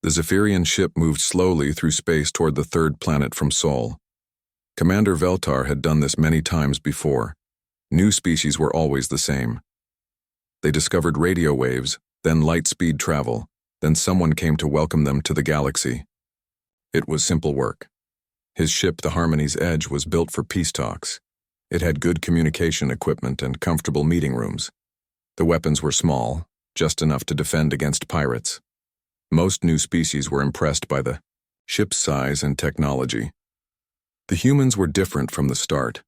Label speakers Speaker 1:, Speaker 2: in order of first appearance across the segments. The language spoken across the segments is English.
Speaker 1: The Zephyrian ship moved slowly through space toward the third planet from Sol. Commander Veltar had done this many times before. New species were always the same. They discovered radio waves, then light-speed travel, then someone came to welcome them to the galaxy. It was simple work. His ship, the Harmony's Edge, was built for peace talks. It had good communication equipment and comfortable meeting rooms. The weapons were small, just enough to defend against pirates. Most new species were impressed by the ship's size and technology. The humans were different from the start.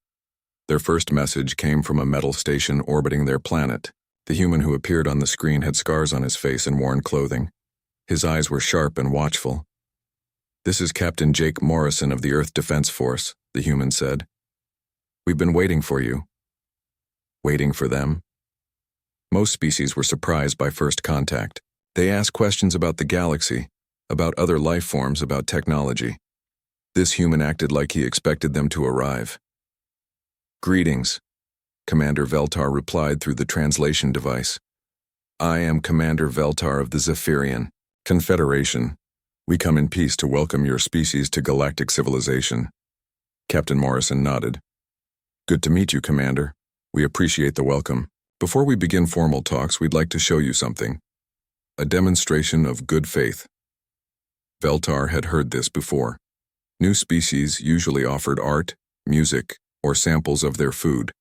Speaker 1: Their first message came from a metal station orbiting their planet. The human who appeared on the screen had scars on his face and worn clothing. His eyes were sharp and watchful. "This is Captain Jake Morrison of the Earth Defense Force," the human said. "We've been waiting for you." Waiting for them? Most species were surprised by first contact. They asked questions about the galaxy, about other life forms, about technology. This human acted like he expected them to arrive. "Greetings," Commander Veltar replied through the translation device. "I am Commander Veltar of the Zephyrian Confederation. We come in peace to welcome your species to galactic civilization." Captain Morrison nodded. "Good to meet you, Commander. We appreciate the welcome. Before we begin formal talks, we'd like to show you something. A demonstration of good faith." Veltar had heard this before. New species usually offered art, music, or samples of their food.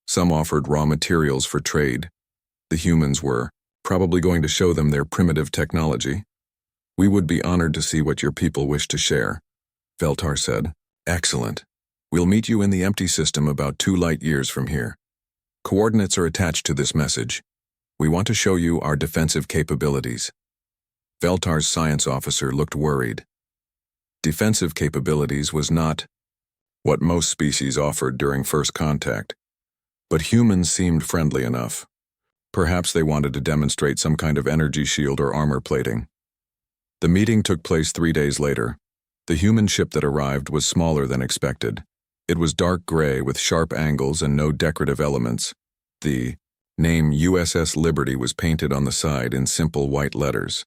Speaker 1: Some offered raw materials for trade. The humans were probably going to show them their primitive technology. "We would be honored to see what your people wish to share," Veltar said. "Excellent. We'll meet you in the empty system about 2 light years from here. Coordinates are attached to this message. We want to show you our defensive capabilities." Veltar's science officer looked worried. Defensive capabilities was not what most species offered during first contact. But humans seemed friendly enough. Perhaps they wanted to demonstrate some kind of energy shield or armor plating. The meeting took place 3 days later. The human ship that arrived was smaller than expected. It was dark gray with sharp angles and no decorative elements. The name USS Liberty was painted on the side in simple white letters.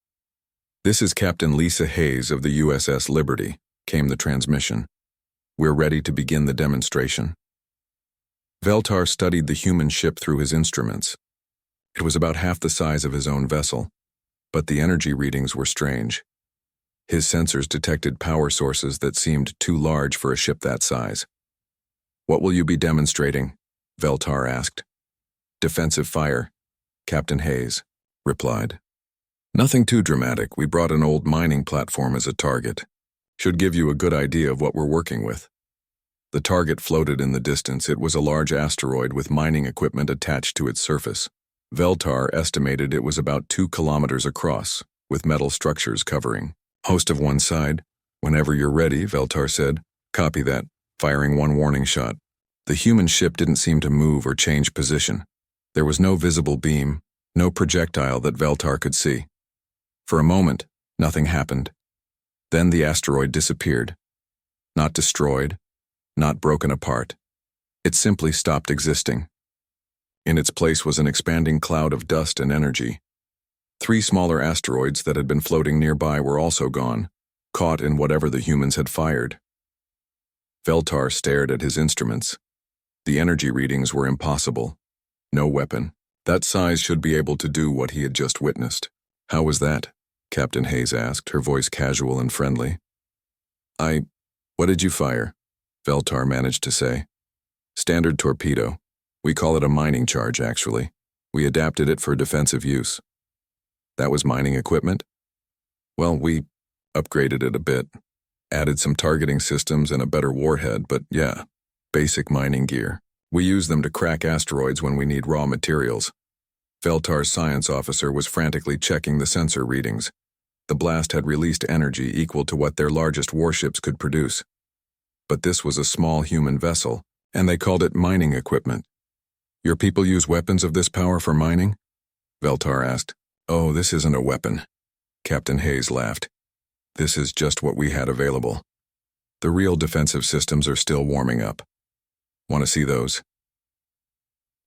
Speaker 1: "This is Captain Lisa Hayes of the USS Liberty," came the transmission. "We're ready to begin the demonstration." Veltar studied the human ship through his instruments. It was about half the size of his own vessel, but the energy readings were strange. His sensors detected power sources that seemed too large for a ship that size. "What will you be demonstrating?" Veltar asked. "Defensive fire," Captain Hayes replied. "Nothing too dramatic. We brought an old mining platform as a target. Should give you a good idea of what we're working with." The target floated in the distance. It was a large asteroid with mining equipment attached to its surface. Veltar estimated it was about 2 kilometers across, with metal structures covering most of one side. "Whenever you're ready," Veltar said. "Copy that," firing 1 warning shot. The human ship didn't seem to move or change position. There was no visible beam, no projectile that Veltar could see. For a moment, nothing happened. Then the asteroid disappeared. Not destroyed, not broken apart. It simply stopped existing. In its place was an expanding cloud of dust and energy. 3 smaller asteroids that had been floating nearby were also gone, caught in whatever the humans had fired. Veltar stared at his instruments. The energy readings were impossible. No weapon that size should be able to do what he had just witnessed. "How was that?" Captain Hayes asked, her voice casual and friendly. What did you fire?" Veltar managed to say. "Standard torpedo. We call it a mining charge, actually. We adapted it for defensive use." "That was mining equipment?" "Well, we upgraded it a bit. Added some targeting systems and a better warhead, but yeah, basic mining gear. We use them to crack asteroids when we need raw materials." Veltar's science officer was frantically checking the sensor readings. The blast had released energy equal to what their largest warships could produce. But this was a small human vessel, and they called it mining equipment. "Your people use weapons of this power for mining?" Veltar asked. "Oh, this isn't a weapon," Captain Hayes laughed. "This is just what we had available. The real defensive systems are still warming up. Want to see those?"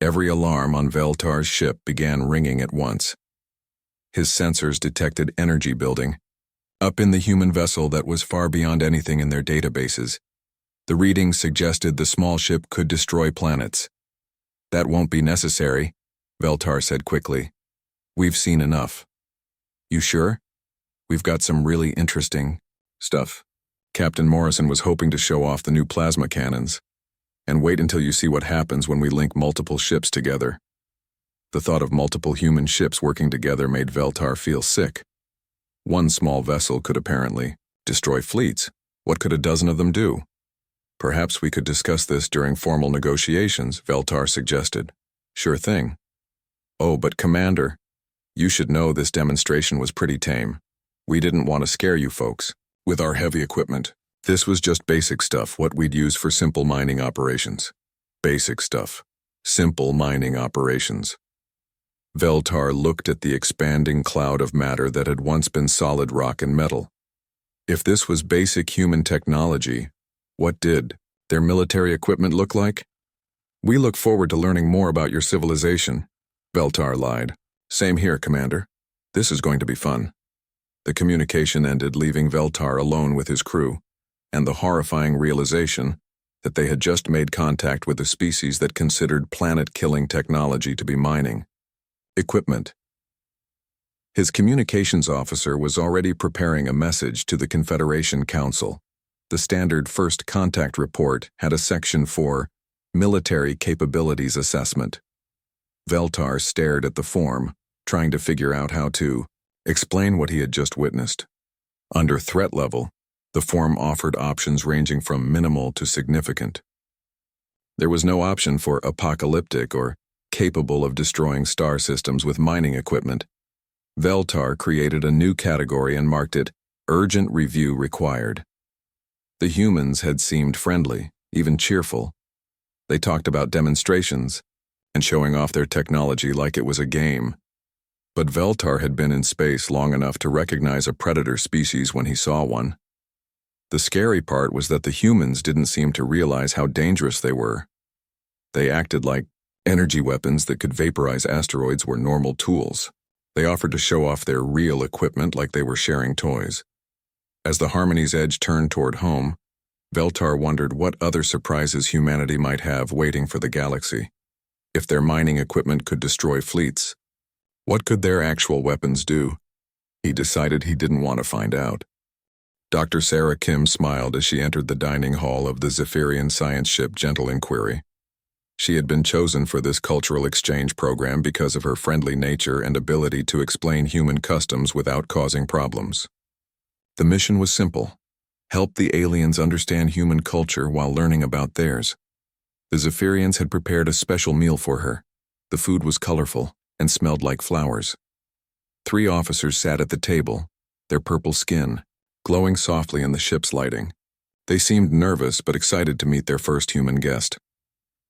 Speaker 1: Every alarm on Veltar's ship began ringing at once. His sensors detected energy building. up in the human vessel that was far beyond anything in their databases. The readings suggested the small ship could destroy planets. That won't be necessary, Veltar said quickly. We've seen enough. You sure? We've got some really interesting stuff. Captain Morrison was hoping to show off the new plasma cannons. And wait until you see what happens when we link multiple ships together. The thought of multiple human ships working together made Veltar feel sick. One small vessel could apparently destroy fleets. What could a dozen of them do? Perhaps we could discuss this during formal negotiations, Veltar suggested. Sure thing. Oh, but Commander, you should know this demonstration was pretty tame. We didn't want to scare you folks with our heavy equipment. This was just basic stuff, what we'd use for simple mining operations. Basic stuff. Simple mining operations. Veltar looked at the expanding cloud of matter that had once been solid rock and metal. If this was basic human technology, what did their military equipment look like? We look forward to learning more about your civilization, Veltar lied. Same here, Commander. This is going to be fun. The communication ended, leaving Veltar alone with his crew, and the horrifying realization that they had just made contact with a species that considered planet-killing technology to be mining equipment. His communications officer was already preparing a message to the Confederation Council. The standard First Contact report had a section for Military Capabilities Assessment. Veltar stared at the form, trying to figure out how to explain what he had just witnessed. Under threat level, the form offered options ranging from minimal to significant. There was no option for apocalyptic or capable of destroying star systems with mining equipment. Veltar created a new category and marked it Urgent Review Required. The humans had seemed friendly, even cheerful. They talked about demonstrations and showing off their technology like it was a game. But Veltar had been in space long enough to recognize a predator species when he saw one. The scary part was that the humans didn't seem to realize how dangerous they were. They acted like energy weapons that could vaporize asteroids were normal tools. They offered to show off their real equipment like they were sharing toys. As the Harmony's edge turned toward home, Veltar wondered what other surprises humanity might have waiting for the galaxy. If their mining equipment could destroy fleets, what could their actual weapons do? He decided he didn't want to find out. Dr. Sarah Kim smiled as she entered the dining hall of the Zephyrian science ship Gentle Inquiry. She had been chosen for this cultural exchange program because of her friendly nature and ability to explain human customs without causing problems. The mission was simple: help the aliens understand human culture while learning about theirs. The Zephyrians had prepared a special meal for her. The food was colorful and smelled like flowers. 3 officers sat at the table, their purple skin glowing softly in the ship's lighting. They seemed nervous but excited to meet their first human guest.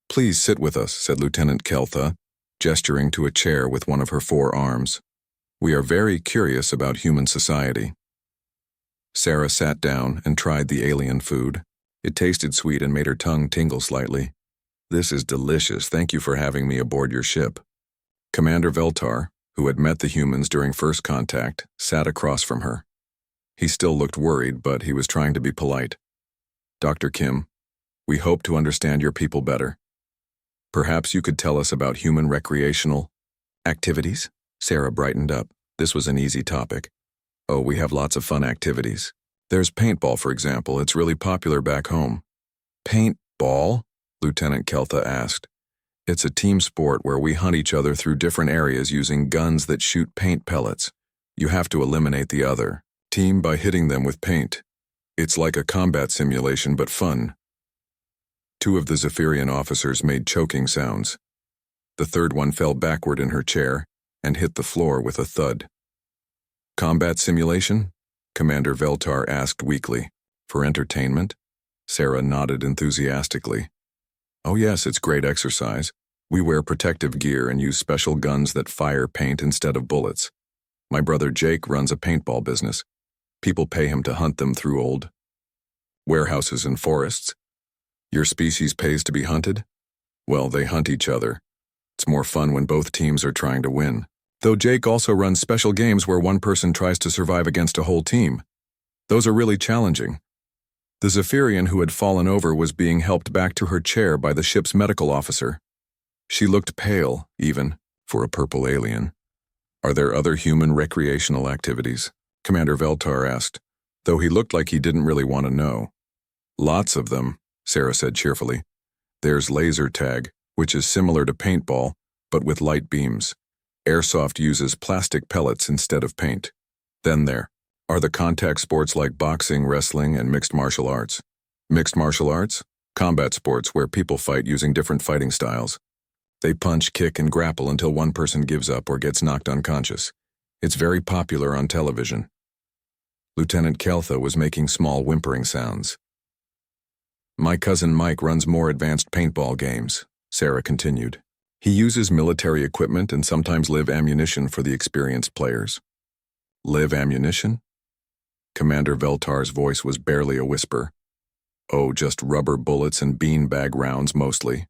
Speaker 1: "Please sit with us," said Lieutenant Keltha, gesturing to a chair with one of her 4 arms. "We are very curious about human society." Sarah sat down and tried the alien food. It tasted sweet and made her tongue tingle slightly. "This is delicious. Thank you for having me aboard your ship." Commander Veltar, who had met the humans during first contact, sat across from her. He still looked worried, but he was trying to be polite. "Dr. Kim, we hope to understand your people better. Perhaps you could tell us about human recreational activities?" Sarah brightened up. This was an easy topic. "Oh, we have lots of fun activities. There's paintball, for example. It's really popular back home." "Paintball?" Lieutenant Keltha asked. "It's a team sport where we hunt each other through different areas using guns that shoot paint pellets. You have to eliminate the other team by hitting them with paint. It's like a combat simulation, but fun." 2 of the Zephyrian officers made choking sounds. The third one fell backward in her chair and hit the floor with a thud. "Combat simulation?" Commander Veltar asked weakly. "For entertainment?" Sarah nodded enthusiastically. "Oh yes, it's great exercise. We wear protective gear and use special guns that fire paint instead of bullets. My brother Jake runs a paintball business. People pay him to hunt them through old warehouses and forests." "Your species pays to be hunted?" "Well, they hunt each other. It's more fun when both teams are trying to win. Though Jake also runs special games where one person tries to survive against a whole team. Those are really challenging. The Zephyrian who had fallen over was being helped back to her chair by the ship's medical officer. She looked pale, even, for a purple alien. Are there other human recreational activities? Commander Veltar asked, though he looked like he didn't really want to know. Lots of them, Sarah said cheerfully. There's laser tag, which is similar to paintball, but with light beams. Airsoft uses plastic pellets instead of paint. Then there are the contact sports like boxing, wrestling, and mixed martial arts. Mixed martial arts? Combat sports where people fight using different fighting styles. They punch, kick, and grapple until one person gives up or gets knocked unconscious. It's very popular on television. Lieutenant Keltha was making small whimpering sounds. My cousin Mike runs more advanced paintball games, Sarah continued. He uses military equipment and sometimes live ammunition for the experienced players. Live ammunition? Commander Veltar's voice was barely a whisper. Oh, just rubber bullets and beanbag rounds mostly.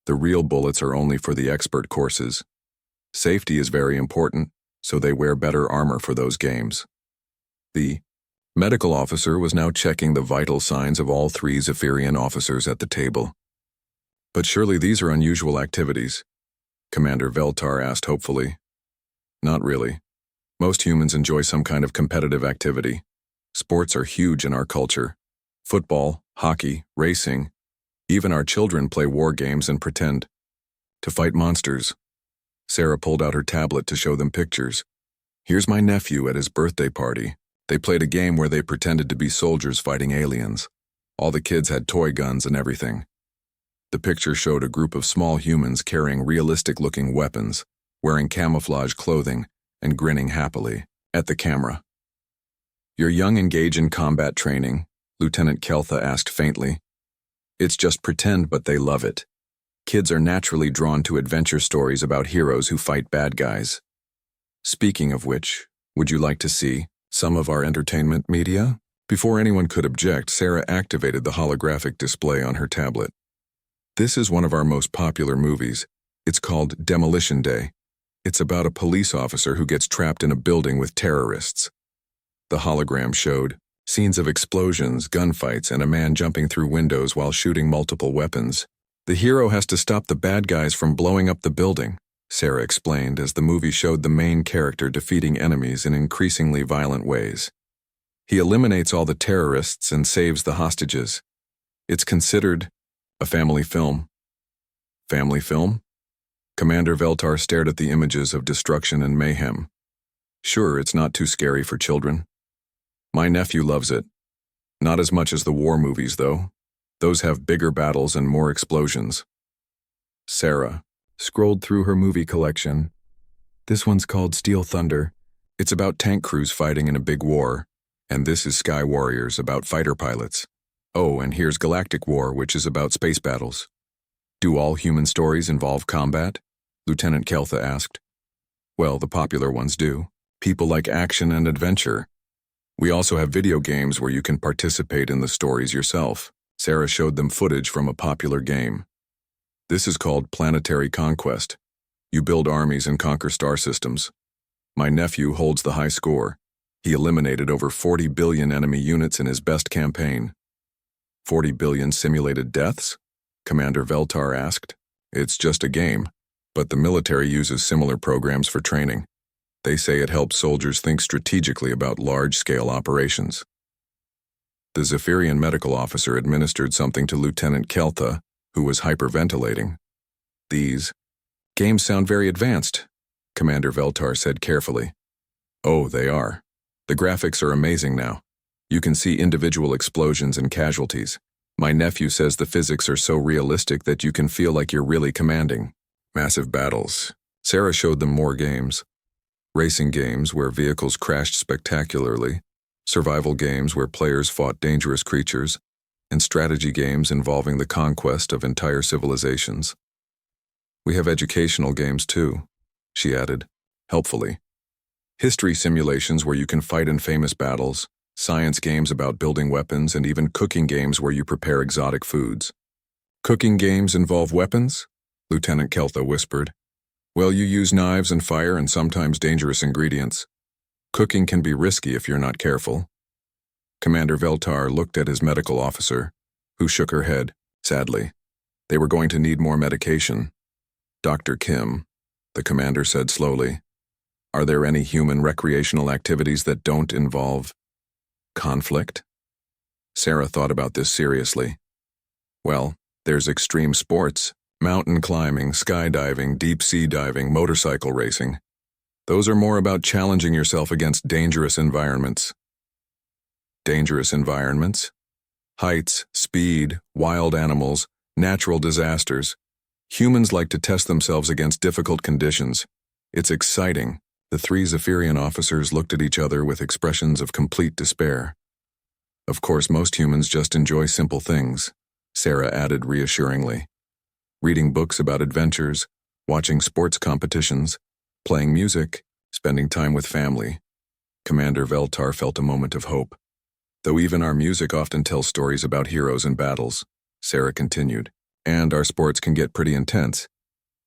Speaker 1: The real bullets are only for the expert courses. Safety is very important, so they wear better armor for those games. The medical officer was now checking the vital signs of all three Zephyrian officers at the table. But surely these are unusual activities, Commander Veltar asked hopefully. Not really. Most humans enjoy some kind of competitive activity. Sports are huge in our culture. Football, hockey, racing. Even our children play war games and pretend to fight monsters. Sarah pulled out her tablet to show them pictures. Here's my nephew at his birthday party. They played a game where they pretended to be soldiers fighting aliens. All the kids had toy guns and everything. The picture showed a group of small humans carrying realistic-looking weapons, wearing camouflage clothing, and grinning happily at the camera. Your young engage in combat training, Lieutenant Keltha asked faintly. It's just pretend, but they love it. Kids are naturally drawn to adventure stories about heroes who fight bad guys. Speaking of which, would you like to see some of our entertainment media? Before anyone could object, Sarah activated the holographic display on her tablet. This is one of our most popular movies. It's called Demolition Day. It's about a police officer who gets trapped in a building with terrorists. The hologram showed scenes of explosions, gunfights, and a man jumping through windows while shooting multiple weapons. The hero has to stop the bad guys from blowing up the building, Sarah explained as the movie showed the main character defeating enemies in increasingly violent ways. He eliminates all the terrorists and saves the hostages. It's considered a family film. Family film? Commander Veltar stared at the images of destruction and mayhem. Sure, it's not too scary for children. My nephew loves it. Not as much as the war movies, though. Those have bigger battles and more explosions. Sarah scrolled through her movie collection. This one's called Steel Thunder. It's about tank crews fighting in a big war. And this is Sky Warriors, about fighter pilots. Oh, and here's Galactic War, which is about space battles. Do all human stories involve combat? Lieutenant Keltha asked. Well, the popular ones do. People like action and adventure. We also have video games where you can participate in the stories yourself. Sarah showed them footage from a popular game. This is called Planetary Conquest. You build armies and conquer star systems. My nephew holds the high score. He eliminated over 40 billion enemy units in his best campaign. 40 billion simulated deaths? Commander Veltar asked. It's just a game, but the military uses similar programs for training. They say it helps soldiers think strategically about large-scale operations. The Zephyrian medical officer administered something to Lieutenant Keltha, who was hyperventilating. These games sound very advanced, Commander Veltar said carefully. Oh, they are. The graphics are amazing now. You can see individual explosions and casualties. My nephew says the physics are so realistic that you can feel like you're really commanding. Massive battles. Sarah showed them more games. Racing games where vehicles crashed spectacularly, survival games where players fought dangerous creatures, and strategy games involving the conquest of entire civilizations. We have educational games too, she added, helpfully. History simulations where you can fight in famous battles, science games about building weapons, and even cooking games where you prepare exotic foods. Cooking games involve weapons? Lieutenant Keltha whispered. Well, you use knives and fire and sometimes dangerous ingredients. Cooking can be risky if you're not careful. Commander Veltar looked at his medical officer, who shook her head, sadly. They were going to need more medication. Dr. Kim, the commander said slowly, are there any human recreational activities that don't involve conflict? Sarah thought about this seriously. Well, there's extreme sports, mountain climbing, skydiving, deep-sea diving, motorcycle racing. Those are more about challenging yourself against dangerous environments. Dangerous environments? Heights, speed, wild animals, natural disasters. Humans like to test themselves against difficult conditions. It's exciting. The three Zephyrian officers looked at each other with expressions of complete despair. Of course, most humans just enjoy simple things, Sarah added reassuringly. Reading books about adventures, watching sports competitions, playing music, spending time with family. Commander Veltar felt a moment of hope. Though even our music often tells stories about heroes and battles, Sarah continued, and our sports can get pretty intense.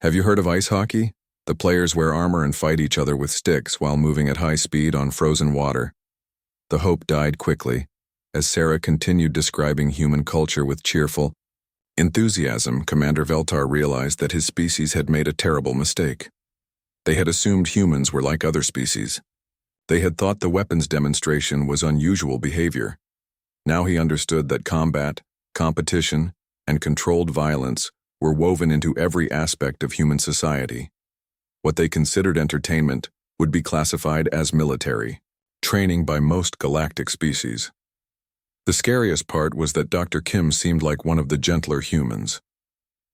Speaker 1: Have you heard of ice hockey? The players wear armor and fight each other with sticks while moving at high speed on frozen water. The hope died quickly, as Sarah continued describing human culture with cheerful enthusiasm. Commander Veltar realized that his species had made a terrible mistake. They had assumed humans were like other species. They had thought the weapons demonstration was unusual behavior. Now he understood that combat, competition, and controlled violence were woven into every aspect of human society. What they considered entertainment would be classified as military training by most galactic species. The scariest part was that Dr. Kim seemed like one of the gentler humans.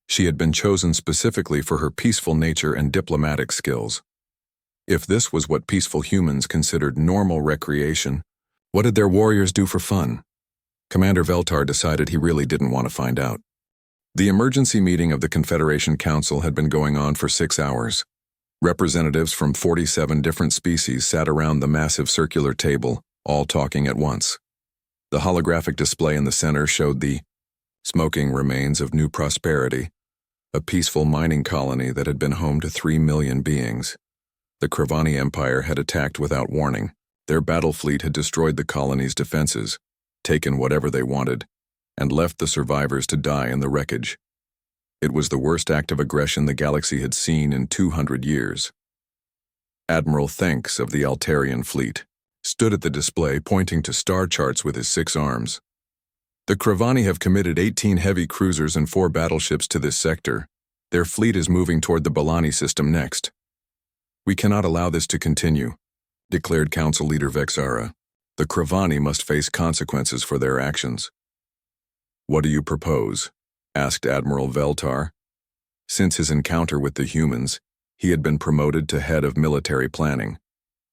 Speaker 1: She had been chosen specifically for her peaceful nature and diplomatic skills. If this was what peaceful humans considered normal recreation, what did their warriors do for fun? Commander Veltar decided he really didn't want to find out. The emergency meeting of the Confederation Council had been going on for 6 hours. Representatives from 47 different species sat around the massive circular table, all talking at once. The holographic display in the center showed the smoking remains of New Prosperity, a peaceful mining colony that had been home to 3 million beings. The Kravani Empire had attacked without warning. Their battle fleet had destroyed the colony's defenses, taken whatever they wanted, and left the survivors to die in the wreckage. It was the worst act of aggression the galaxy had seen in 200 years. Admiral Thanks of the Altarian fleet stood at the display pointing to star charts with his 6 arms. The Kravani have committed 18 heavy cruisers and 4 battleships to this sector. Their fleet is moving toward the Balani system next. We cannot allow this to continue, declared Council Leader Vexara. The Kravani must face consequences for their actions. What do you propose? Asked Admiral Veltar. Since his encounter with the humans, he had been promoted to head of military planning.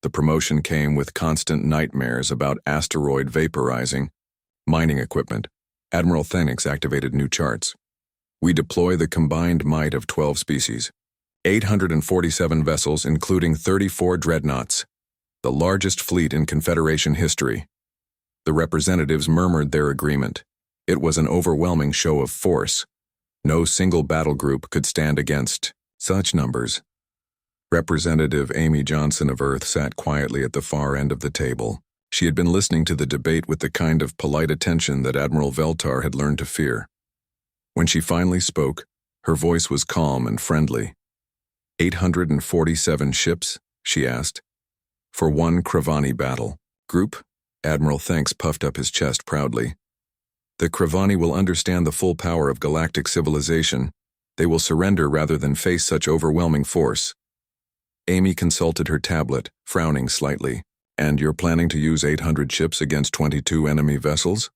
Speaker 1: The promotion came with constant nightmares about asteroid vaporizing, mining equipment. Admiral Thenix activated new charts. We deploy the combined might of 12 species, 847 vessels including 34 dreadnoughts, the largest fleet in Confederation history. The representatives murmured their agreement. It was an overwhelming show of force. No single battle group could stand against such numbers. Representative Amy Johnson of Earth sat quietly at the far end of the table. She had been listening to the debate with the kind of polite attention that Admiral Veltar had learned to fear. When she finally spoke, her voice was calm and friendly. 847 ships, she asked. For one Kravani battle group? Admiral Thanks puffed up his chest proudly. The Kravani will understand the full power of galactic civilization. They will surrender rather than face such overwhelming force. Amy consulted her tablet, frowning slightly. And you're planning to use 800 ships against 22 enemy vessels?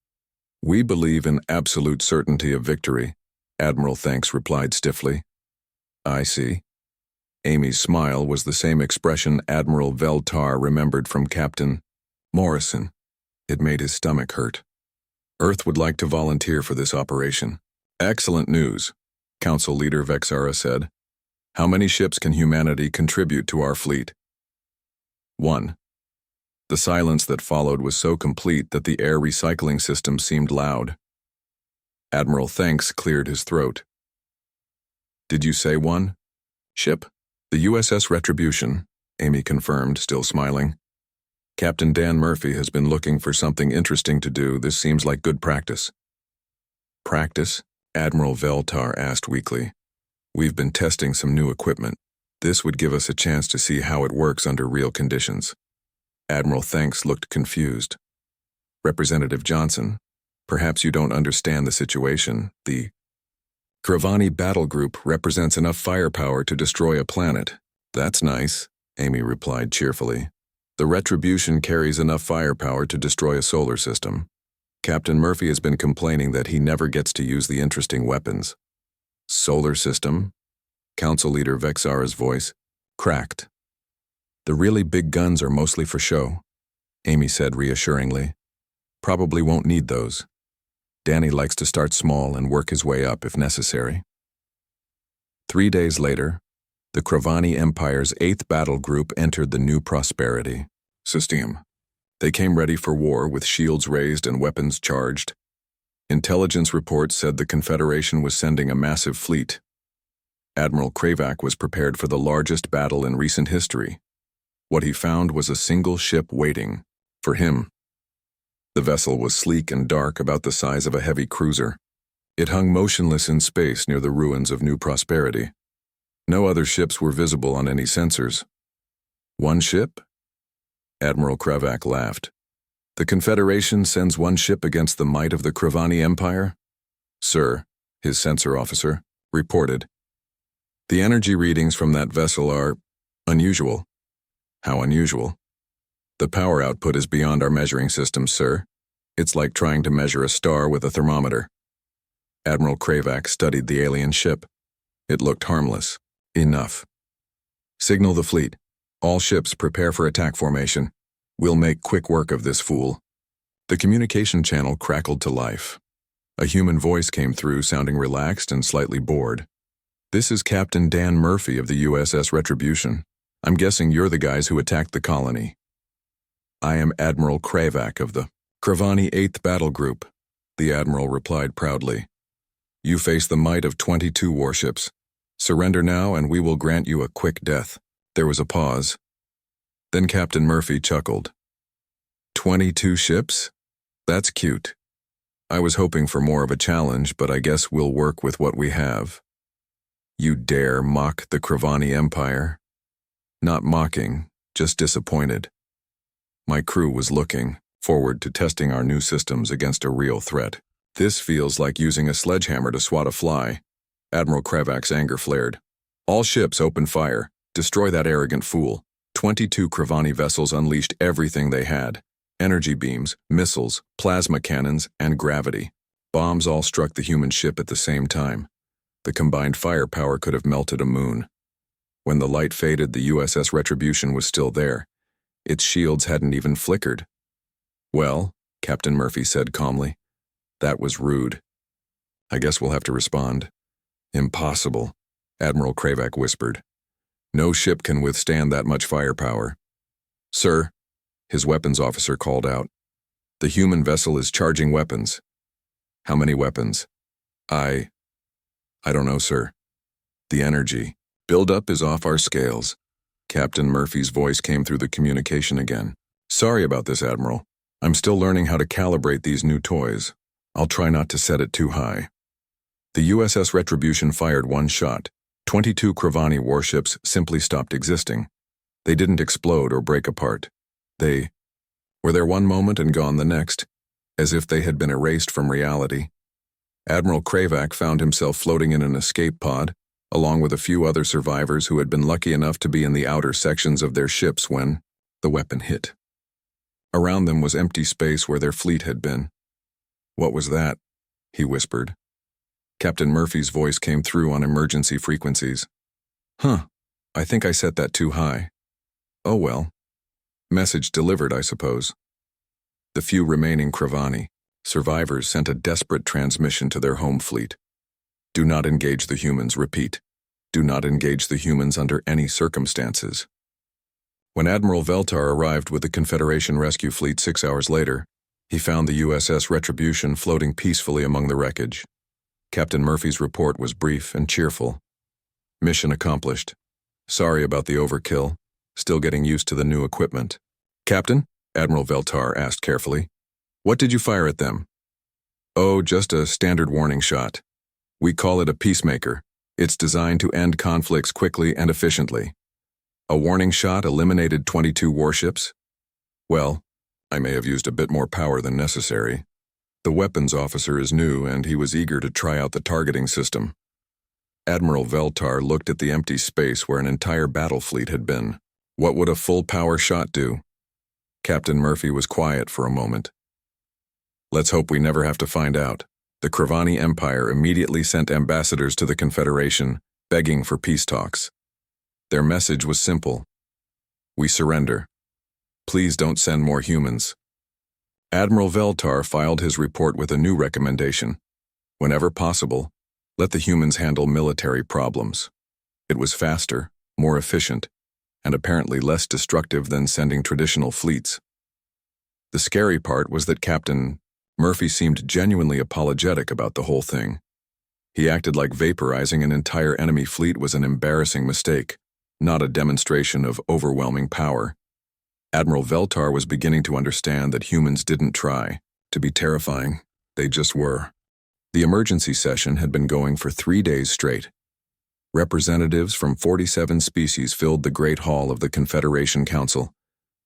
Speaker 1: We believe in absolute certainty of victory, Admiral Thanks replied stiffly. I see. Amy's smile was the same expression Admiral Veltar remembered from Captain Morrison. It made his stomach hurt. Earth would like to volunteer for this operation. Excellent news, Council Leader Vexara said. How many ships can humanity contribute to our fleet? 1. The silence that followed was so complete that the air recycling system seemed loud. Admiral Thanks cleared his throat. Did you say 1? Ship? The USS Retribution, Amy confirmed, still smiling. Captain Dan Murphy has been looking for something interesting to do. This seems like good practice. Practice? Admiral Veltar asked weakly. We've been testing some new equipment. This would give us a chance to see how it works under real conditions. Admiral Thanks looked confused. Representative Johnson, perhaps you don't understand the situation. The Kravani battle group represents enough firepower to destroy a planet. That's nice, Amy replied cheerfully. The Retribution carries enough firepower to destroy a solar system. Captain Murphy has been complaining that he never gets to use the interesting weapons. Solar system? Council Leader Vexara's voice cracked. The really big guns are mostly for show, Amy said reassuringly. Probably won't need those. Danny likes to start small and work his way up if necessary. 3 days later, the Kravani Empire's 8th Battle Group entered the New Prosperity system. They came ready for war with shields raised and weapons charged. Intelligence reports said the Confederation was sending a massive fleet. Admiral Kravak was prepared for the largest battle in recent history. What he found was a single ship waiting for him. The vessel was sleek and dark, about the size of a heavy cruiser. It hung motionless in space near the ruins of New Prosperity. No other ships were visible on any sensors. One ship? Admiral Kravak laughed. The Confederation sends one ship against the might of the Kravani Empire? Sir, his sensor officer reported. The energy readings from that vessel are unusual. How unusual? The power output is beyond our measuring system, sir. It's like trying to measure a star with a thermometer. Admiral Kravak studied the alien ship. It looked harmless. Enough. Signal the fleet. All ships prepare for attack formation. We'll make quick work of this fool. The communication channel crackled to life. A human voice came through, sounding relaxed and slightly bored. This is Captain Dan Murphy of the USS Retribution. I'm guessing you're the guys who attacked the colony. I am Admiral Kravak of the Kravani 8th Battle Group, the Admiral replied proudly. You face the might of 22 warships. Surrender now and we will grant you a quick death. There was a pause. Then Captain Murphy chuckled. 22 ships? That's cute. I was hoping for more of a challenge, but I guess we'll work with what we have. You dare mock the Kravani Empire? Not mocking, just disappointed. My crew was looking forward to testing our new systems against a real threat. This feels like using a sledgehammer to swat a fly. Admiral Kravak's anger flared. All ships open fire. Destroy that arrogant fool. 22 Kravani vessels unleashed everything they had. Energy beams, missiles, plasma cannons, and gravity. Bombs all struck the human ship at the same time. The combined firepower could have melted a moon. When the light faded, the USS Retribution was still there. Its shields hadn't even flickered. Well, Captain Murphy said calmly, that was rude. I guess we'll have to respond. Impossible, Admiral Kravak whispered. No ship can withstand that much firepower. Sir, his weapons officer called out. The human vessel is charging weapons. How many weapons? I don't know, sir. The energy buildup is off our scales. Captain Murphy's voice came through the communication again. Sorry about this, Admiral. I'm still learning how to calibrate these new toys. I'll try not to set it too high. The USS Retribution fired one shot. 22 Kravani warships simply stopped existing. They didn't explode or break apart. They were there one moment and gone the next, as if they had been erased from reality. Admiral Kravak found himself floating in an escape pod, along with a few other survivors who had been lucky enough to be in the outer sections of their ships when the weapon hit. Around them was empty space where their fleet had been. What was that? He whispered. Captain Murphy's voice came through on emergency frequencies. I think I set that too high. Oh well. Message delivered, I suppose. The few remaining Kravani survivors sent a desperate transmission to their home fleet. Do not engage the humans, repeat. Do not engage the humans under any circumstances. When Admiral Veltar arrived with the Confederation rescue fleet 6 hours later, he found the USS Retribution floating peacefully among the wreckage. Captain Murphy's report was brief and cheerful. Mission accomplished. Sorry about the overkill. Still getting used to the new equipment. Captain? Admiral Veltar asked carefully. "What did you fire at them?" "Oh, just a standard warning shot. We call it a peacemaker. It's designed to end conflicts quickly and efficiently." "A warning shot eliminated 22 warships?" "Well, I may have used a bit more power than necessary. The weapons officer is new and he was eager to try out the targeting system." Admiral Veltar looked at the empty space where an entire battle fleet had been. What would a full-power shot do? Captain Murphy was quiet for a moment. "Let's hope we never have to find out." The Kravani Empire immediately sent ambassadors to the Confederation, begging for peace talks. Their message was simple: "We surrender. Please don't send more humans." Admiral Veltar filed his report with a new recommendation. Whenever possible, let the humans handle military problems. It was faster, more efficient, and apparently less destructive than sending traditional fleets. The scary part was that Captain Murphy seemed genuinely apologetic about the whole thing. He acted like vaporizing an entire enemy fleet was an embarrassing mistake, not a demonstration of overwhelming power. Admiral Veltar was beginning to understand that humans didn't try to be terrifying, they just were. The emergency session had been going for 3 days straight. Representatives from 47 species filled the Great Hall of the Confederation Council,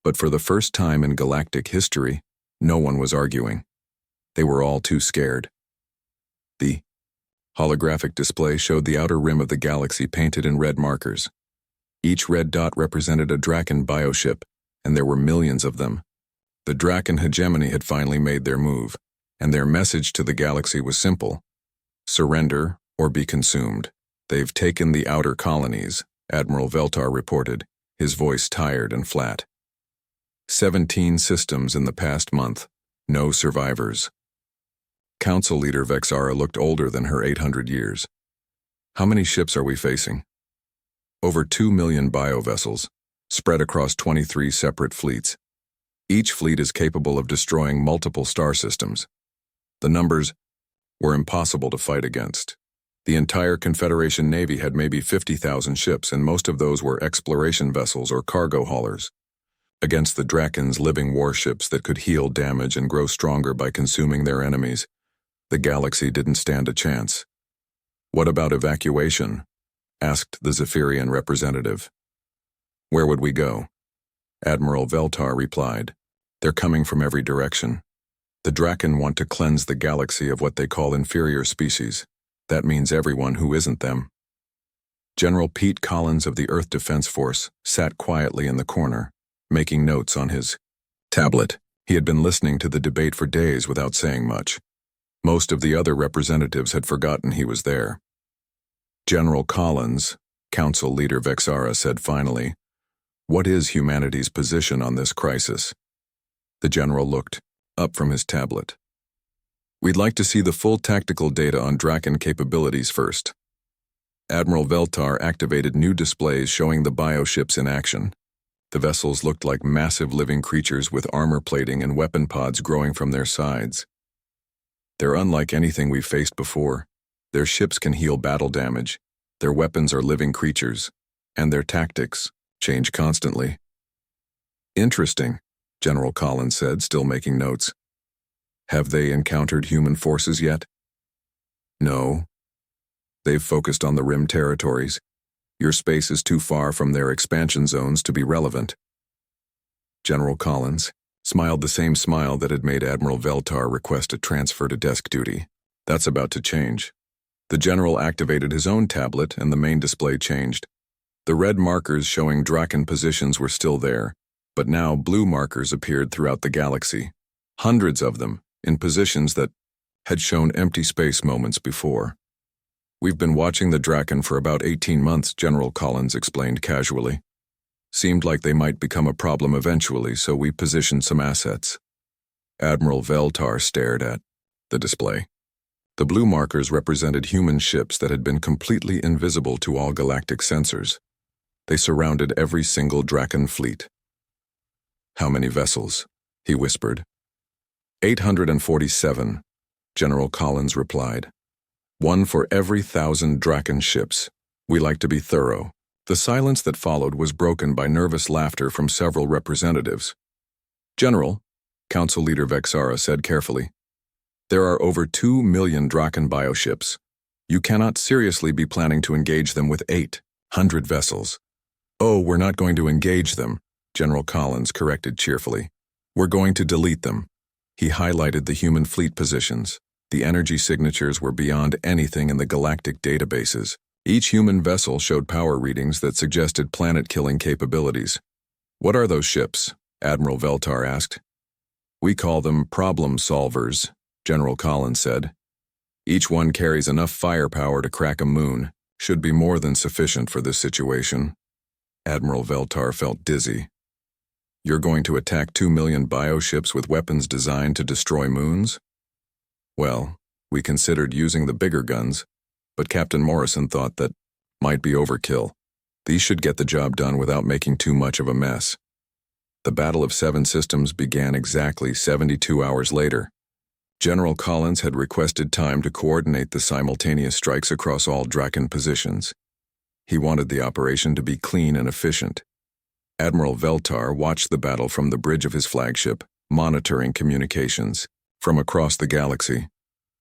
Speaker 1: but for the first time in galactic history, no one was arguing. They were all too scared. The holographic display showed the outer rim of the galaxy painted in red markers. Each red dot represented a Draken bioship, and there were millions of them. The Draken hegemony had finally made their move, and their message to the galaxy was simple: surrender or be consumed. "They've taken the outer colonies," Admiral Veltar reported, his voice tired and flat. 17 systems in the past month, no survivors. Council leader Vexara looked older than her 800 years. "How many ships are we facing?" "Over 2 million biovessels, spread across 23 separate fleets. Each fleet is capable of destroying multiple star systems. The numbers were impossible to fight against. The entire Confederation Navy had maybe 50,000 ships, and most of those were exploration vessels or cargo haulers. Against the Draken's living warships that could heal damage and grow stronger by consuming their enemies, the galaxy didn't stand a chance." "What about evacuation?" asked the Zephyrian representative. "Where would we go?" Admiral Veltar replied. "They're coming from every direction. The Draken want to cleanse the galaxy of what they call inferior species. That means everyone who isn't them." General Pete Collins of the Earth Defense Force sat quietly in the corner, making notes on his tablet. He had been listening to the debate for days without saying much. Most of the other representatives had forgotten he was there. "General Collins," Council Leader Vexara said finally, "what is humanity's position on this crisis?" The general looked up from his tablet. "We'd like to see the full tactical data on Draken capabilities first." Admiral Veltar activated new displays showing the bioships in action. The vessels looked like massive living creatures with armor plating and weapon pods growing from their sides. "They're unlike anything we've faced before. Their ships can heal battle damage, their weapons are living creatures, and their tactics change constantly." "Interesting," General Collins said, still making notes. "Have they encountered human forces yet?" "No. They've focused on the rim territories. Your space is too far from their expansion zones to be relevant." General Collins smiled the same smile that had made Admiral Veltar request a transfer to desk duty. "That's about to change." The general activated his own tablet and the main display changed. The red markers showing Draken positions were still there, but now blue markers appeared throughout the galaxy. Hundreds of them, in positions that had shown empty space moments before. "We've been watching the Draken for about 18 months, General Collins explained casually. "Seemed like they might become a problem eventually, so we positioned some assets." Admiral Veltar stared at the display. The blue markers represented human ships that had been completely invisible to all galactic sensors. They surrounded every single Draken fleet. "How many vessels?" he whispered. 847, General Collins replied. "One for every 1,000 Draken ships. We like to be thorough." The silence that followed was broken by nervous laughter from several representatives. General, Council Leader Vexara said carefully, there are over 2 million Draken bioships. You cannot seriously be planning to engage them with 800 vessels. Oh, we're not going to engage them, General Collins corrected cheerfully. We're going to delete them. He highlighted the human fleet positions. The energy signatures were beyond anything in the galactic databases. Each human vessel showed power readings that suggested planet-killing capabilities. What are those ships? Admiral Veltar asked. We call them problem solvers, General Collins said. Each one carries enough firepower to crack a moon. Should be more than sufficient for this situation. Admiral Veltar felt dizzy. You're going to attack 2 million bioships with weapons designed to destroy moons? Well, we considered using the bigger guns, but Captain Morrison thought that might be overkill. These should get the job done without making too much of a mess. The Battle of Seven Systems began exactly 72 hours later. General Collins had requested time to coordinate the simultaneous strikes across all Draken positions. He wanted the operation to be clean and efficient. Admiral Veltar watched the battle from the bridge of his flagship, monitoring communications. From across the galaxy,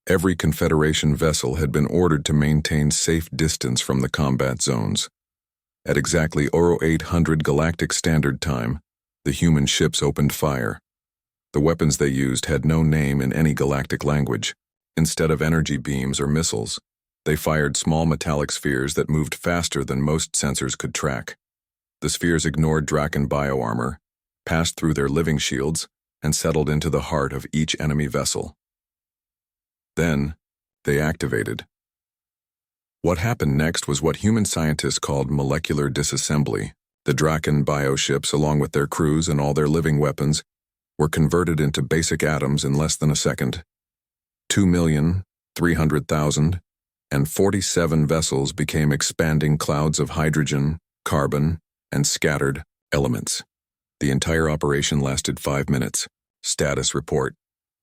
Speaker 1: every Confederation vessel had been ordered to maintain safe distance from the combat zones. At exactly 0800 Galactic Standard Time, the human ships opened fire. The weapons they used had no name in any galactic language. Instead of energy beams or missiles, they fired small metallic spheres that moved faster than most sensors could track. The spheres ignored Draken bioarmor, passed through their living shields, and settled into the heart of each enemy vessel. Then, they activated. What happened next was what human scientists called molecular disassembly. The Draken bioships, along with their crews and all their living weapons, were converted into basic atoms in less than a second. 2,300,000 and 47 vessels became expanding clouds of hydrogen, carbon, and scattered elements. The entire operation lasted 5 minutes. Status report,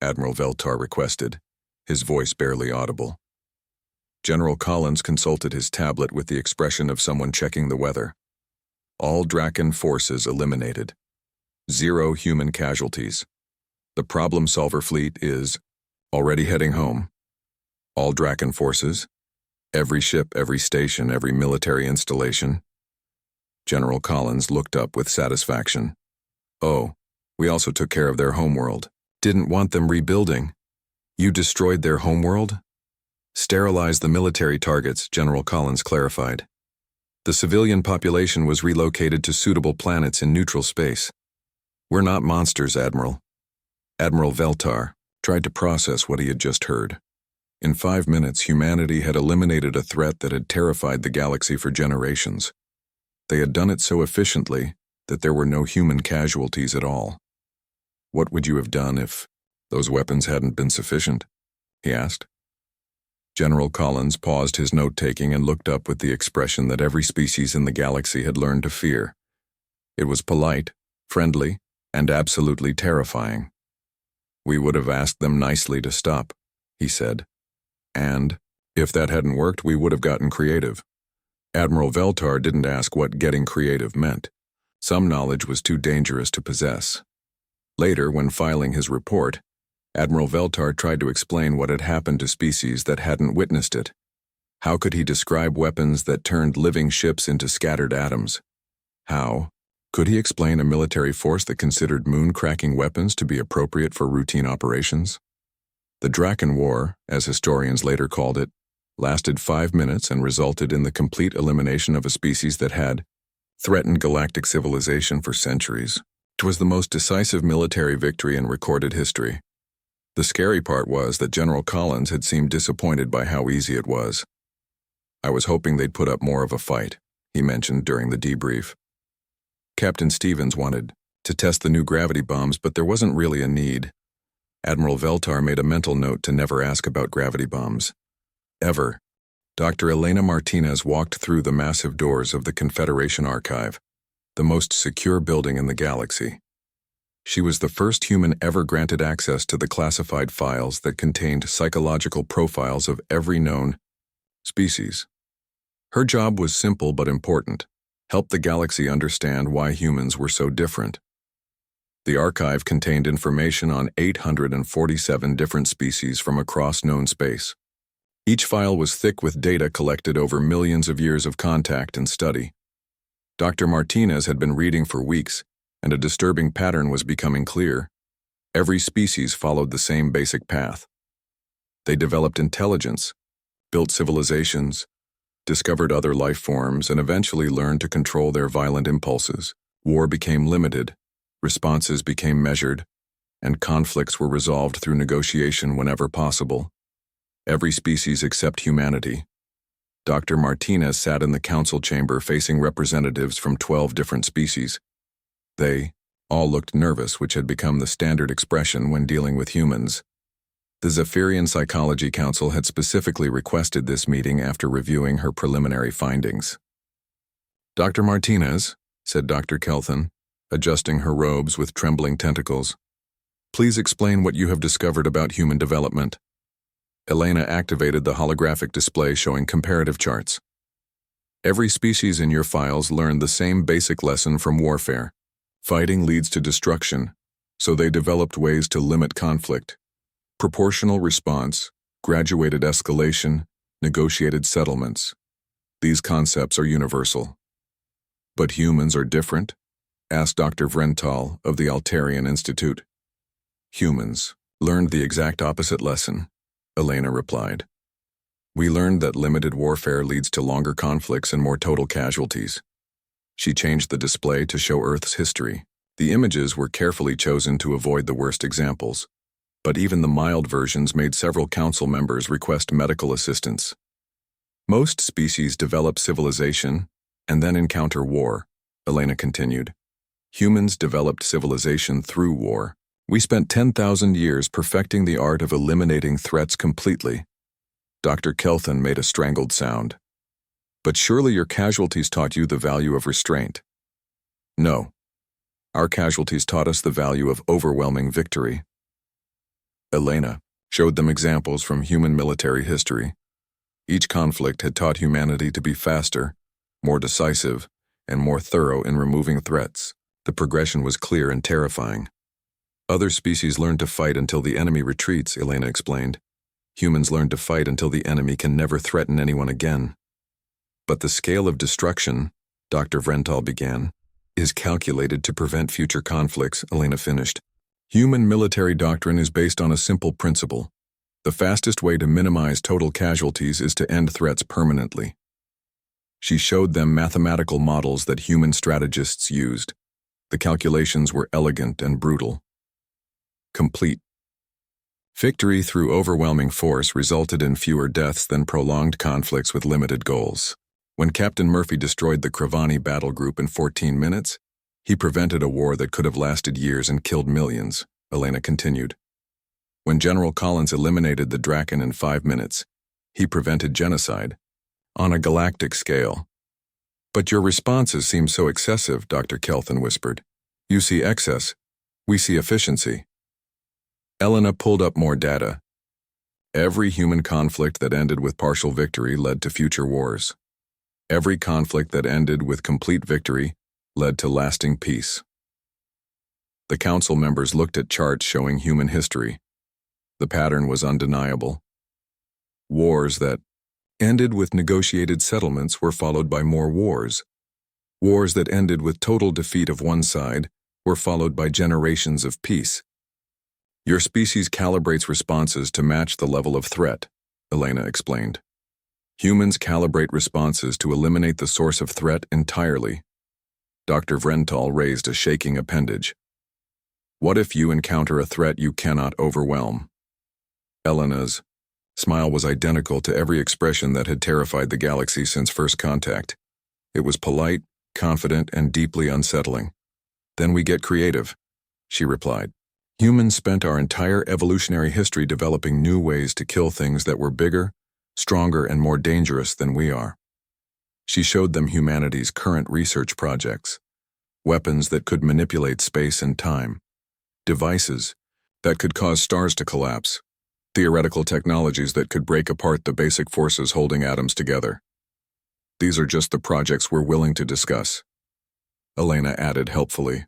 Speaker 1: Admiral Veltar requested, his voice barely audible. General Collins consulted his tablet with the expression of someone checking the weather. All Draken forces eliminated. 0 human casualties. The problem solver fleet is already heading home. All Draken forces, every ship, every station, every military installation. General Collins looked up with satisfaction. Oh, we also took care of their homeworld. Didn't want them rebuilding. You destroyed their homeworld? Sterilized the military targets, General Collins clarified. The civilian population was relocated to suitable planets in neutral space. We're not monsters, Admiral. Admiral Veltar tried to process what he had just heard. In 5 minutes, humanity had eliminated a threat that had terrified the galaxy for generations. They had done it so efficiently that there were no human casualties at all. What would you have done if those weapons hadn't been sufficient? He asked. General Collins paused his note-taking and looked up with the expression that every species in the galaxy had learned to fear. It was polite, friendly, and absolutely terrifying. We would have asked them nicely to stop, he said. And, if that hadn't worked, we would have gotten creative. Admiral Veltar didn't ask what getting creative meant. Some knowledge was too dangerous to possess. Later, when filing his report, Admiral Veltar tried to explain what had happened to species that hadn't witnessed it. How could he describe weapons that turned living ships into scattered atoms? How could he explain a military force that considered moon-cracking weapons to be appropriate for routine operations? The Draken War, as historians later called it, lasted 5 minutes and resulted in the complete elimination of a species that had threatened galactic civilization for centuries. It was the most decisive military victory in recorded history. The scary part was that General Collins had seemed disappointed by how easy it was. I was hoping they'd put up more of a fight, he mentioned during the debrief. Captain Stevens wanted to test the new gravity bombs, but there wasn't really a need. Admiral Veltar made a mental note to never ask about gravity bombs. Ever. Dr. Elena Martinez walked through the massive doors of the Confederation Archive, the most secure building in the galaxy. She was the first human ever granted access to the classified files that contained psychological profiles of every known species. Her job was simple but important: help the galaxy understand why humans were so different. The archive contained information on 847 different species from across known space. Each file was thick with data collected over millions of years of contact and study. Dr. Martinez had been reading for weeks, and a disturbing pattern was becoming clear. Every species followed the same basic path. They developed intelligence, built civilizations, discovered other life forms, and eventually learned to control their violent impulses. War became limited, responses became measured, and conflicts were resolved through negotiation whenever possible. Every species except humanity. Dr. Martinez sat in the council chamber facing representatives from 12 different species. They all looked nervous, which had become the standard expression when dealing with humans. The Zephyrian Psychology Council had specifically requested this meeting after reviewing her preliminary findings. "Dr. Martinez," said Dr. Kelthan, adjusting her robes with trembling tentacles, "please explain what you have discovered about human development." Elena activated the holographic display showing comparative charts. "Every species in your files learned the same basic lesson from warfare. Fighting leads to destruction, so they developed ways to limit conflict. Proportional response, graduated escalation, negotiated settlements. These concepts are universal." "But humans are different?" asked Dr. Vrental of the Altarian Institute. "Humans learned the exact opposite lesson," Elena replied. "We learned that limited warfare leads to longer conflicts and more total casualties." She changed the display to show Earth's history. The images were carefully chosen to avoid the worst examples, but even the mild versions made several council members request medical assistance. "Most species develop civilization and then encounter war," Elena continued. "Humans developed civilization through war. We spent 10,000 years perfecting the art of eliminating threats completely." Dr. Kelthan made a strangled sound. "But surely your casualties taught you the value of restraint." "No. Our casualties taught us the value of overwhelming victory." Elena showed them examples from human military history. Each conflict had taught humanity to be faster, more decisive, and more thorough in removing threats. The progression was clear and terrifying. "Other species learn to fight until the enemy retreats," Elena explained. "Humans learn to fight until the enemy can never threaten anyone again." "But the scale of destruction," Dr. Vrental began, "is calculated to prevent future conflicts," Elena finished. "Human military doctrine is based on a simple principle. The fastest way to minimize total casualties is to end threats permanently." She showed them mathematical models that human strategists used. The calculations were elegant and brutal. Complete. Victory through overwhelming force resulted in fewer deaths than prolonged conflicts with limited goals. When Captain Murphy destroyed the Kravani battle group in 14 minutes, he prevented a war that could have lasted years and killed millions, Elena continued. When General Collins eliminated the Draken in 5 minutes, he prevented genocide on a galactic scale. "But your responses seem so excessive," Dr. Kelthan whispered. "You see excess, we see efficiency." Elena pulled up more data. Every human conflict that ended with partial victory led to future wars. Every conflict that ended with complete victory led to lasting peace. The council members looked at charts showing human history. The pattern was undeniable. Wars that ended with negotiated settlements were followed by more wars. Wars that ended with total defeat of one side were followed by generations of peace. "Your species calibrates responses to match the level of threat," Elena explained. "Humans calibrate responses to eliminate the source of threat entirely." Dr. Vrental raised a shaking appendage. "What if you encounter a threat you cannot overwhelm?" Elena's smile was identical to every expression that had terrified the galaxy since first contact. It was polite, confident, and deeply unsettling. "Then we get creative," she replied. "Humans spent our entire evolutionary history developing new ways to kill things that were bigger, stronger, and more dangerous than we are." She showed them humanity's current research projects, weapons that could manipulate space and time, devices that could cause stars to collapse, theoretical technologies that could break apart the basic forces holding atoms together. "These are just the projects we're willing to discuss," Elena added helpfully.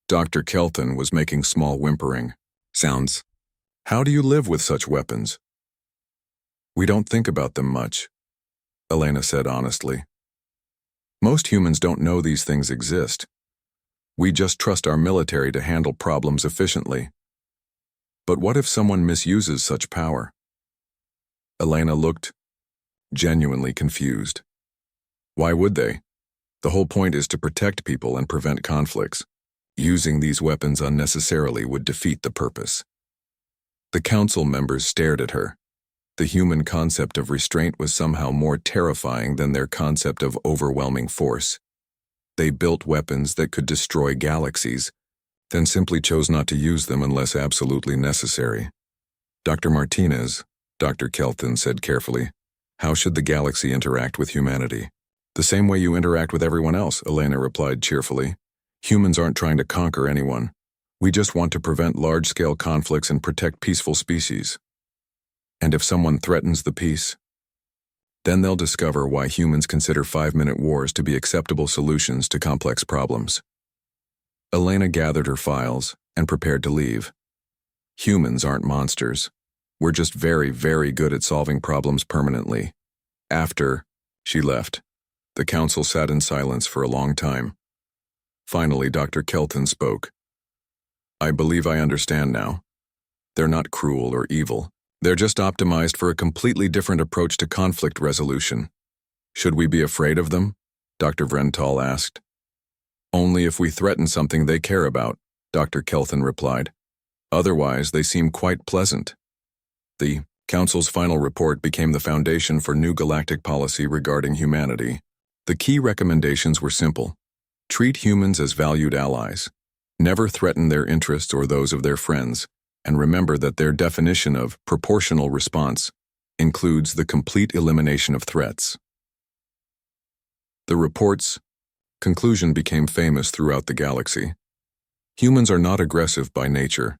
Speaker 1: Dr. Kelton was making small whimpering sounds. How do you live with such weapons? We don't think about them much, Elena said honestly. Most humans don't know these things exist. We just trust our military to handle problems efficiently. But what if someone misuses such power? Elena looked genuinely confused. Why would they? The whole point is to protect people and prevent conflicts. Using these weapons unnecessarily would defeat the purpose. The council members stared at her. The human concept of restraint was somehow more terrifying than their concept of overwhelming force. They built weapons that could destroy galaxies, then simply chose not to use them unless absolutely necessary. Dr. Martinez, Dr. Kelton said carefully, how should the galaxy interact with humanity? The same way you interact with everyone else, Elena replied cheerfully. Humans aren't trying to conquer anyone. We just want to prevent large-scale conflicts and protect peaceful species. And if someone threatens the peace, then they'll discover why humans consider 5-minute wars to be acceptable solutions to complex problems. Elena gathered her files and prepared to leave. Humans aren't monsters. We're just very, very good at solving problems permanently. After she left, the council sat in silence for a long time. Finally, Dr. Kelton spoke. I believe I understand now. They're not cruel or evil. They're just optimized for a completely different approach to conflict resolution. Should we be afraid of them? Dr. Vrental asked. Only if we threaten something they care about, Dr. Kelton replied. Otherwise, they seem quite pleasant. The Council's final report became the foundation for new galactic policy regarding humanity. The key recommendations were simple. Treat humans as valued allies. Never threaten their interests or those of their friends, and remember that their definition of proportional response includes the complete elimination of threats. The report's conclusion became famous throughout the galaxy. Humans are not aggressive by nature.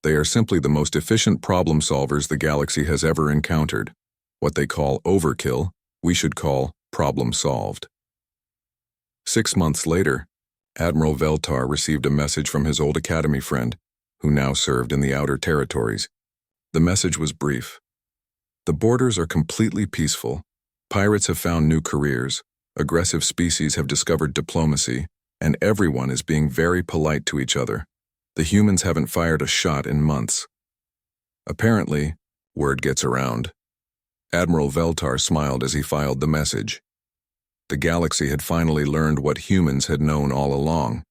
Speaker 1: They are simply the most efficient problem solvers the galaxy has ever encountered. What they call overkill, we should call problem solved. 6 months later, Admiral Veltar received a message from his old academy friend, who now served in the outer territories. The message was brief. The borders are completely peaceful. Pirates have found new careers. Aggressive species have discovered diplomacy, and everyone is being very polite to each other. The humans haven't fired a shot in months. Apparently, word gets around. Admiral Veltar smiled as he filed the message. The galaxy had finally learned what humans had known all along.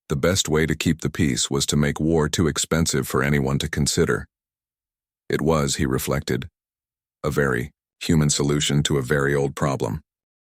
Speaker 1: The best way to keep the peace was to make war too expensive for anyone to consider. It was, he reflected, a very human solution to a very old problem.